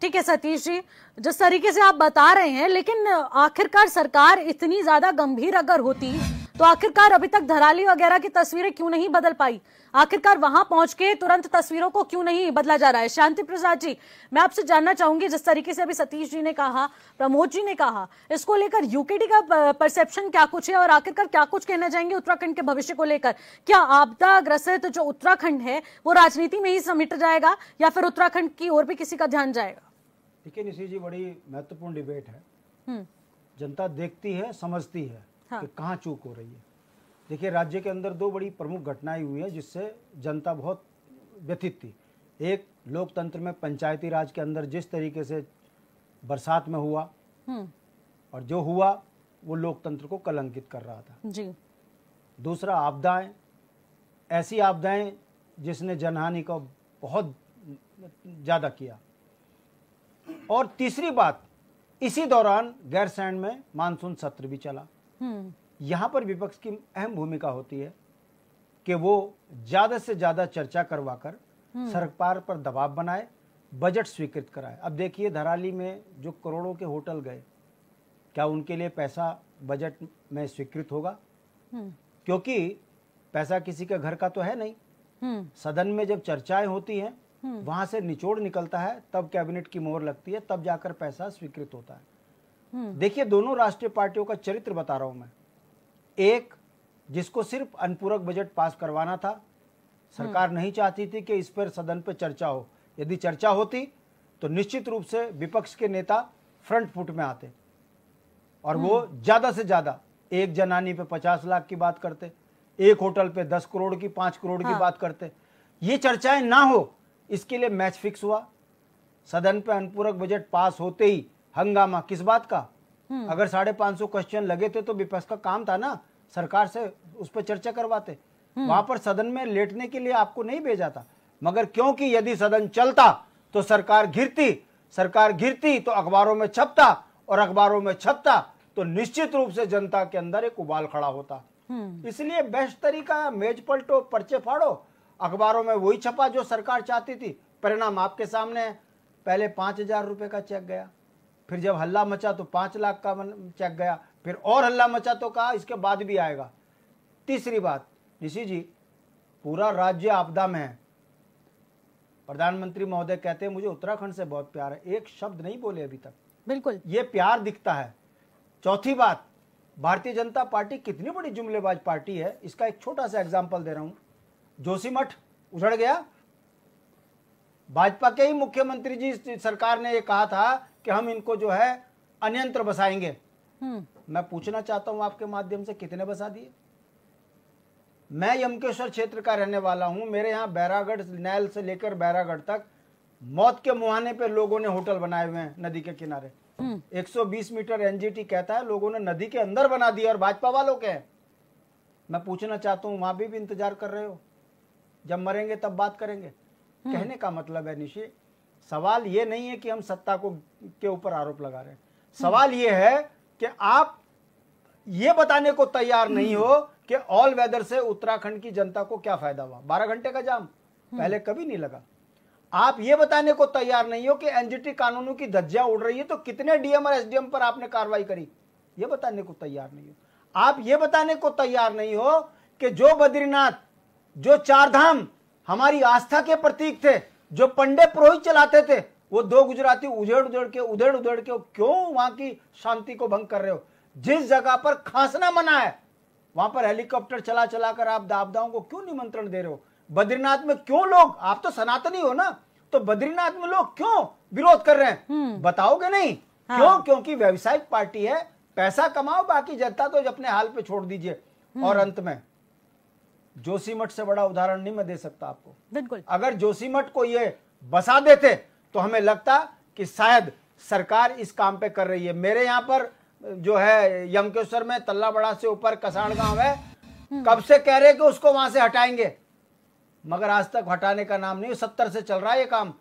ठीक है सतीश जी, जिस तरीके से आप बता रहे हैं, लेकिन आखिरकार सरकार इतनी ज्यादा गंभीर अगर होती तो आखिरकार अभी तक धराली वगैरह की तस्वीरें क्यों नहीं बदल पाई? आखिरकार वहां पहुंच के तुरंत तस्वीरों को क्यों नहीं बदला जा रहा है? शांति प्रसाद जी, मैं आपसे जानना चाहूंगी, जिस तरीके से अभी सतीश जी ने कहा, प्रमोद जी ने कहा, इसको लेकर यूकेडी का परसेप्शन क्या कुछ है और आखिरकार क्या कुछ कहना चाहेंगे उत्तराखंड के भविष्य को लेकर? क्या आपदा ग्रसित जो उत्तराखंड है वो राजनीति में ही समेट जाएगा या फिर उत्तराखंड की ओर भी किसी का ध्यान जाएगा? देखिए निशी जी, बड़ी महत्वपूर्ण डिबेट है। जनता देखती है, समझती है कि कहाँ चूक हो रही है। देखिए, राज्य के अंदर दो बड़ी प्रमुख घटनाएं हुई हैं जिससे जनता बहुत व्यथित थी। एक, लोकतंत्र में पंचायती राज के अंदर जिस तरीके से बरसात में हुआ और जो हुआ वो लोकतंत्र को कलंकित कर रहा था जी। दूसरा, आपदाएं, ऐसी आपदाएं जिसने जनहानि को बहुत ज़्यादा किया। और तीसरी बात, इसी दौरान गैरसैंण में मानसून सत्र भी चला। यहां पर विपक्ष की अहम भूमिका होती है कि वो ज्यादा से ज्यादा चर्चा करवाकर सरकार पर दबाव बनाए, बजट स्वीकृत कराए। अब देखिए, धराली में जो करोड़ों के होटल गए, क्या उनके लिए पैसा बजट में स्वीकृत होगा? क्योंकि पैसा किसी के घर का तो है नहीं। सदन में जब चर्चाएं होती हैं, वहां से निचोड़ निकलता है, तब कैबिनेट की मोहर लगती है, तब जाकर पैसा स्वीकृत होता है। देखिए, दोनों राष्ट्रीय पार्टियों का चरित्र बता रहा हूं मैं। एक, जिसको सिर्फ अनुपूरक बजट पास करवाना था, सरकार नहीं चाहती थी कि इस पर सदन पर चर्चा हो। यदि चर्चा होती तो निश्चित रूप से विपक्ष के नेता फ्रंट फुट में आते और वो ज्यादा से ज्यादा एक जनानी पे 50 लाख की बात करते, एक होटल पे 10 करोड़ की, 5 करोड़ की बात करते। ये चर्चाएं ना हो, इसके लिए मैच फिक्स हुआ। सदन पे अनुपूरक बजट पास होते ही हंगामा किस बात का? अगर 550 क्वेश्चन लगे थे तो विपक्ष का काम था ना सरकार से उस पर चर्चा करवाते। वहां पर सदन में लेटने के लिए आपको नहीं भेजा था, मगर क्योंकि यदि सदन चलता तो सरकार गिरती तो अखबारों में छपता, और अखबारों में छपता तो निश्चित रूप से जनता के अंदर एक उबाल खड़ा होता। इसलिए बेस्ट तरीका, मेज पलटो, पर्चे फाड़ो, अखबारों में वही छपा जो सरकार चाहती थी। परिणाम आपके सामने है। पहले 5,000 रुपए का चेक गया, फिर जब हल्ला मचा तो 5 लाख का चेक गया, फिर और हल्ला मचा तो कहा इसके बाद भी आएगा। तीसरी बात, ऋषि जी, पूरा राज्य आपदा में है। प्रधानमंत्री महोदय कहते हैं मुझे उत्तराखंड से बहुत प्यार है, एक शब्द नहीं बोले अभी तक। बिल्कुल, ये प्यार दिखता है। चौथी बात, भारतीय जनता पार्टी कितनी बड़ी जुमलेबाज पार्टी है, इसका एक छोटा सा एग्जाम्पल दे रहा हूं। जोशीमठ उजड़ गया, भाजपा के ही मुख्यमंत्री जी सरकार ने ये कहा था कि हम इनको जो है अन्यंत्र बसाएंगे। मैं पूछना चाहता हूं आपके माध्यम से, कितने बसा दिए? मैं यमकेश्वर क्षेत्र का रहने वाला हूं। मेरे यहाँ बैरागढ़, नैल से लेकर बैरागढ़ तक मौत के मुहाने पे लोगों ने होटल बनाए हुए हैं नदी के किनारे। 120 मीटर एनजीटी कहता है, लोगों ने नदी के अंदर बना दिया और भाजपा वालों के हैं। मैं पूछना चाहता हूं, वहां भी इंतजार कर रहे हो? जब मरेंगे तब बात करेंगे। कहने का मतलब है निशी, सवाल ये नहीं है कि हम सत्ता को के ऊपर आरोप लगा रहे हैं। सवाल ये है कि आप ये बताने को तैयार नहीं हो कि ऑल वेदर से उत्तराखंड की जनता को क्या फायदा हुआ। 12 घंटे का जाम पहले कभी नहीं लगा। आप ये बताने को तैयार नहीं हो कि एनजीटी कानूनों की धज्जियां उड़ रही है तो कितने डीएम और एसडीएम पर आपने कार्रवाई करी, ये बताने को तैयार नहीं हो। आप ये बताने को तैयार नहीं हो कि जो बद्रीनाथ, जो चारधाम हमारी आस्था के प्रतीक थे, जो पंडित पुरोहित चलाते थे, वो 2 गुजराती उधेड़ उधेड़ के क्यों वहां की शांति को भंग कर रहे हो? जिस जगह पर खांसना मना है वहां पर हेलीकॉप्टर चला कर आप आपदाओं को क्यों निमंत्रण दे रहे हो? बद्रीनाथ में क्यों लोग, आप तो सनातनी हो ना, तो बद्रीनाथ में लोग क्यों विरोध कर रहे हैं? बताओगे नहीं? हाँ। क्यों? क्योंकि व्यावसायिक पार्टी है, पैसा कमाओ, बाकी जनता तो अपने हाल पे छोड़ दीजिए। और अंत में जोशीमठ से बड़ा उदाहरण नहीं मैं दे सकता आपको। बिल्कुल, अगर जोशीमठ को ये बसा देते तो हमें लगता कि शायद सरकार इस काम पे कर रही है। मेरे यहाँ पर जो है यमकेश्वर में तल्ला बड़ा से ऊपर कसाण गांव है, कब से कह रहे कि उसको वहां से हटाएंगे, मगर आज तक हटाने का नाम नहीं। 70 से चल रहा है ये काम।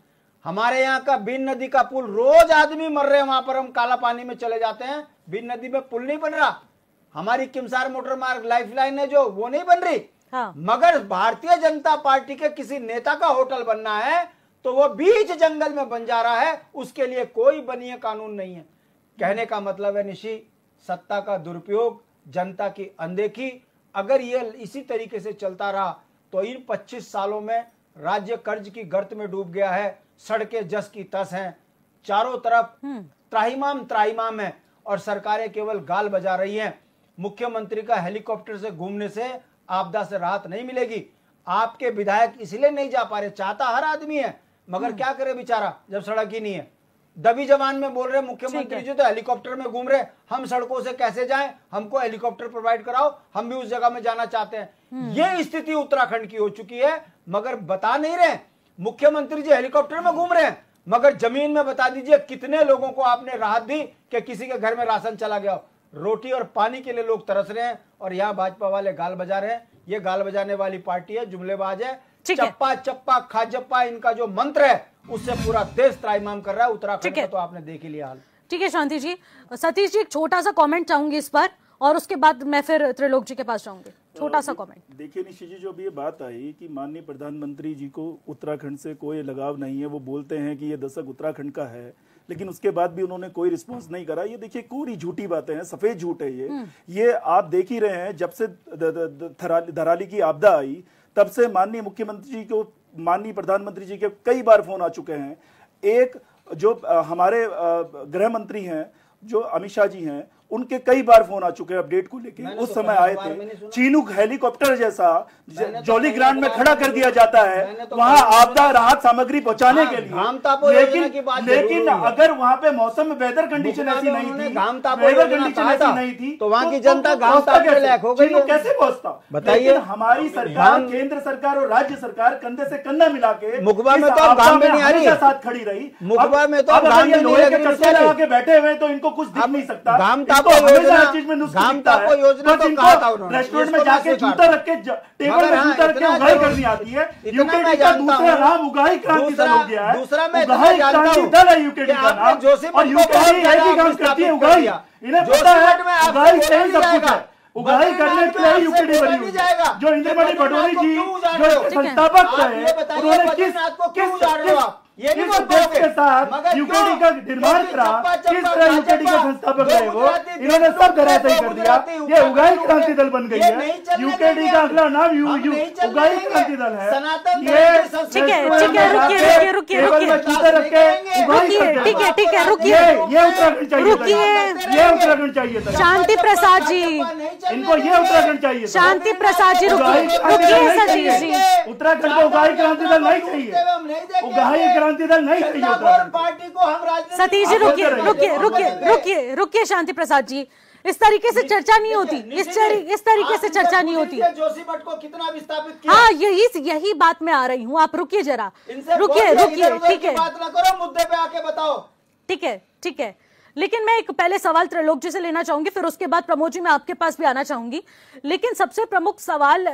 हमारे यहाँ का बीन नदी का पुल, रोज आदमी मर रहे हैं वहां पर, हम काला पानी में चले जाते हैं, बीन नदी में पुल नहीं बन रहा। हमारी किमसार मोटर मार्ग लाइफलाइन है जो, वो नहीं बन रही। हाँ। मगर भारतीय जनता पार्टी के किसी नेता का होटल बनना है तो वो बीच जंगल में बन जा रहा है, उसके लिए कोई बनिए कानून नहीं है। कहने का मतलब है निशी, सत्ता का दुरुपयोग, जनता की अनदेखी, अगर ये इसी तरीके से चलता रहा तो इन 25 सालों में राज्य कर्ज की गर्त में डूब गया है। सड़कें जस की तस हैं, चारों तरफ त्राहिमाम है और सरकारें केवल गाल बजा रही हैं। मुख्यमंत्री का हेलीकॉप्टर से घूमने से आपदा से राहत नहीं मिलेगी। आपके विधायक इसलिए नहीं जा पा रहे, चाहता हर आदमी है, मगर क्या करे बेचारा जब सड़क ही नहीं है। दबी जवान में बोल रहे मुख्यमंत्री जी तो हेलीकॉप्टर में घूम रहे, हम सड़कों से कैसे जाएं, हमको हेलीकॉप्टर प्रोवाइड कराओ, हम भी उस जगह में जाना चाहते हैं। ये स्थिति उत्तराखंड की हो चुकी है, मगर बता नहीं रहे। मुख्यमंत्री जी हेलीकॉप्टर में घूम रहे हैं, मगर जमीन में बता दीजिए कितने लोगों को आपने राहत दी कि किसी के घर में राशन चला गया। रोटी और पानी के लिए लोग तरस रहे हैं और यहाँ भाजपा वाले गाल बजा रहे हैं। ये गाल बजाने वाली पार्टी है, जुमलेबाज है। चप्पा चप्पा खाजप्पा इनका जो मंत्र है उससे पूरा देश त्राहिमाम कर रहा है। उत्तराखंड का तो आपने देख ही लिया हाल। ठीक है शांति जी। सतीश जी एक छोटा सा कमेंट चाहूंगी इस पर और उसके बाद मैं फिर त्रिलोक जी के पास जाऊंगी। छोटा सा कमेंट। देखिए निशी जी, जो भी ये बात आई कि माननीय प्रधानमंत्री जी को उत्तराखंड से कोई लगाव नहीं है, वो बोलते हैं कि ये दशक उत्तराखंड का है, लेकिन उसके बाद भी उन्होंने कोई रिस्पांस नहीं करा। ये देखिए कोरी झूठी बातें हैं, सफेद झूठ है ये आप देख ही रहे हैं। जब से धराली की आपदा आई तब से माननीय मुख्यमंत्री जी को, माननीय प्रधानमंत्री जी के कई बार फोन आ चुके हैं। एक जो हमारे गृह मंत्री हैं, जो अमित शाह जी हैं, उनके कई बार फोन आ चुके हैं अपडेट को लेके। उस समय आए थे। चीनूक हेलीकॉप्टर जैसा जॉली ग्रांड में खड़ा कर दिया जाता है वहां आपदा राहत सामग्री पहुंचाने के लिए। लेकिन अगर वहां पे मौसम वेदर कंडीशन ऐसी नहीं थी, वेदर कंडीशन ऐसी नहीं थी तो वहां की जनता घाम तापने लायक हो गई। कैसे पहुंचता बताइए। हमारी सरकार, केंद्र सरकार और राज्य सरकार कंधे से कंधा मिला के मुखबा में तो घाम भी नहीं आ रही, साथ खड़ी रही। मुखबा में तो घाम भी लोहे के चश्मे लगा के बैठे हुए तो इनको कुछ दिख नहीं सकता। रेस्टोरेंट में जाके जूता रख के, टेबल में जूता रख के उगाही करनी आती है। यूकेडी का दूसरा नाम उगाही क्रांति दल हो गया है। उगाही क्रांति दल है यूकेडी का नाम, और यूकेडी एक ही काम करती है, उगाही। इन्हें पता है उगाही से ही सब कुछ है। उगाही करने के लिए यूकेडी बनी हुई है। जो इंद्रमणि भटोरी जी जो संस्थापक है, उन्होंने किस देश के साथ यूकेडी का निर्माण करा, किस तरह यूकेडी का संस्थापक रहे वो, इन्होंने सब तरह से कर दिया। ये उगाही क्रांति दल बन गई है। यूकेडी का अगला नाम उगाही क्रांति दल है। ये ठीक है, रुकिए, ये उत्तराखंड चाहिए, ये उत्तराखंड चाहिए था। शांति प्रसाद जी, इनको ये उत्तराखंड चाहिए। शांति प्रसाद जी रुकिए। सतीश जी, उत्तराखंड को उगाही क्रांति दल नहीं चाहिए, उगाही क्रांति दल नहीं चाहिए पार्टी को। हम सतीश जी रुकिए शांति प्रसाद जी, इस तरीके से चर्चा नहीं होती, इस तरीके से चर्चा नहीं होती। जोशी भट्ट को कितना विस्थापित किया। हाँ, यही बात मैं आ रही हूँ। आप रुकिए जरा, रुकिए। ठीक है, बात ना करो, मुद्दे पे आके बताओ। ठीक है। लेकिन मैं एक पहले सवाल त्रिलोक जी से लेना चाहूंगी, फिर उसके बाद प्रमोद जी मैं आपके पास भी आना चाहूंगी। लेकिन सबसे प्रमुख सवाल